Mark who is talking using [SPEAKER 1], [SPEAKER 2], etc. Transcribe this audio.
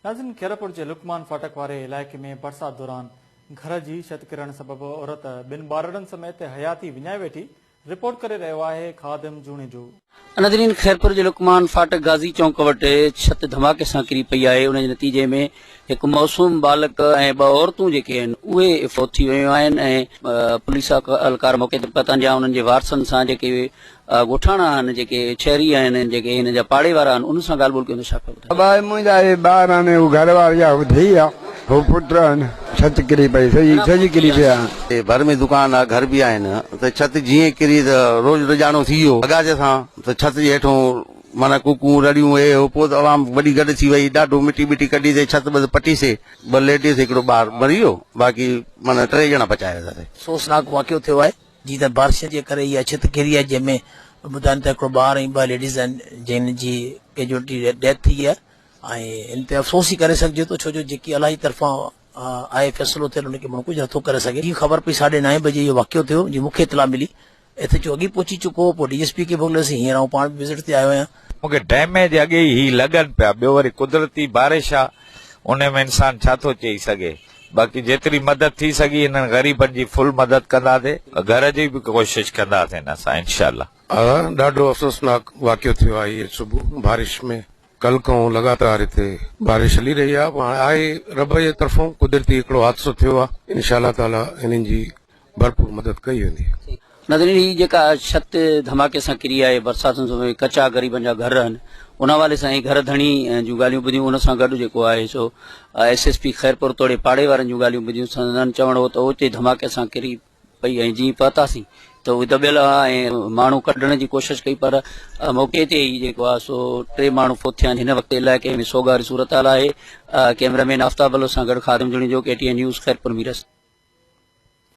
[SPEAKER 1] नाज़रीन, खैरपुर के लुकमान फाटक वारे इलाके में बरसात दौरान घर की छत किरण सबब औरत बिन ॿारनि समेत हयाती विञाए वेठी। रिपोर्ट करे रहियो आहे खादिम जूणे जो।
[SPEAKER 2] नाज़रीन, खैरपुर जे लुकमान फाटक गाज़ी चौक वटि छत धमाके सां किरी पई आहे। उन जे नतीजे में हिकु मासूम बालक ऐं ॿ औरतूं जेके आहिनि उहे फौत थी वियूं आहिनि ऐं पुलिस अहलकार मौके ते पहुता या उन्हनि जे वारसनि सां जेके ॻोठाणा आहिनि, जेके शहरी आहिनि, जेके हिन जा पाड़े वारा आहिनि, उन सां ॻाल्हि ॿोल कयूं। छा पियो
[SPEAKER 3] मुंहिंजा ॿार आहिनि, घर वारा धीउ आहे, वो पुट आहिनि, छत किरी पई सॼी किरी पिया।
[SPEAKER 4] भर में दुकान आहे, घर बि आहिनि, त छत जीअं किरी त रोज़ रोज़ानो थी वियो अगाज सां, त छत जे हेठों माना कुकू रड़ियूं हे हो, पोइ तमामु वॾी गॾु थी वई, ॾाढो मिटी मिटी कढी से छत बस पटीसे, ॿ लेडीज़ हिकिड़ो ॿार मरी वियो, बाक़ी माना 3 ॼणा बचाया अथासीं।
[SPEAKER 5] सोचनाक वाक़ियो थियो आहे जी त बारिश जे करे इहा छित किरी आहे, जंहिंमें ॿुधाइनि त हिकिड़ो ॿार ऐं 2 लेडीज़ आहिनि जंहिं जी कैजुअलिटी डेथ थी आहे। ऐं इन ते अफ़सोस ई करे सघिजे थो, छो जो जेकी अलाही तरफ़ां आहे फ़ैसिलो थियल उनखे माण्हू कुझु नथो करे सघे। ख़बर पई 9:30 बजे इहो वाक़ियो थियो, जी मूंखे इतला मिली, एसएचओ अॻी पहुची चुको, पोइ डीएसपी खे मोकिलियोसीं, हींअर आउं पाण विज़िट ते आयो आहियां।
[SPEAKER 6] मूंखे डैमेज अॻे ई लॻनि पिया, ॿियो वरी कुदरती बारिश आहे, उन में इंसान छा थो चई सघे। बाक़ी जेतिरी मदद थी सघी इन्हनि ग़रीबनि जी फुल मदद कंदासीं, घर जी बि कोशिशि कंदासीं असां इंशाअल्लाह।
[SPEAKER 7] ॾाढो अफ़सोसनाक वाक़ियो थियो आहे इहे सुबुह बारिश में। कल खां लगातार हिते बारिश हली रही आहे, रब जे तरफ़ों कुदरती हिकिड़ो हादसो थियो आहे। इंशाअल्लाह ताला इन्हनि जी भरपूर मदद कई वेंदी।
[SPEAKER 2] नाज़रीन, ही जेका छत धमाके सां किरी आहे, बरसातुनि समय कचा ग़रीबनि जा घर आहिनि, उन हवाले सां ई घर धणी जूं ॻाल्हियूं ॿुधियूं। उन सां गॾु जेको आहे सो एसएसपी खैरपुर तोड़े पाड़े वारनि जूं ॻाल्हियूं ॿुधियूं। संदन चवण हो त उते धमाके सां किरी पई ऐं जीअं पहुतासीं त उहे दॿियल हुआ ऐं माण्हू कढण जी कोशिशि कई, पर मौक़े ते ई जेको आहे सो 3 माण्हू फौत थिया आहिनि। हिन वक़्तु इलाइक़े में सोगारी सूरत हाल आहे। कैमरामैन आफ्ताब अलो सां गॾु खादिम जुणी जो, KTN न्यूज़, खैरपुर मीरस।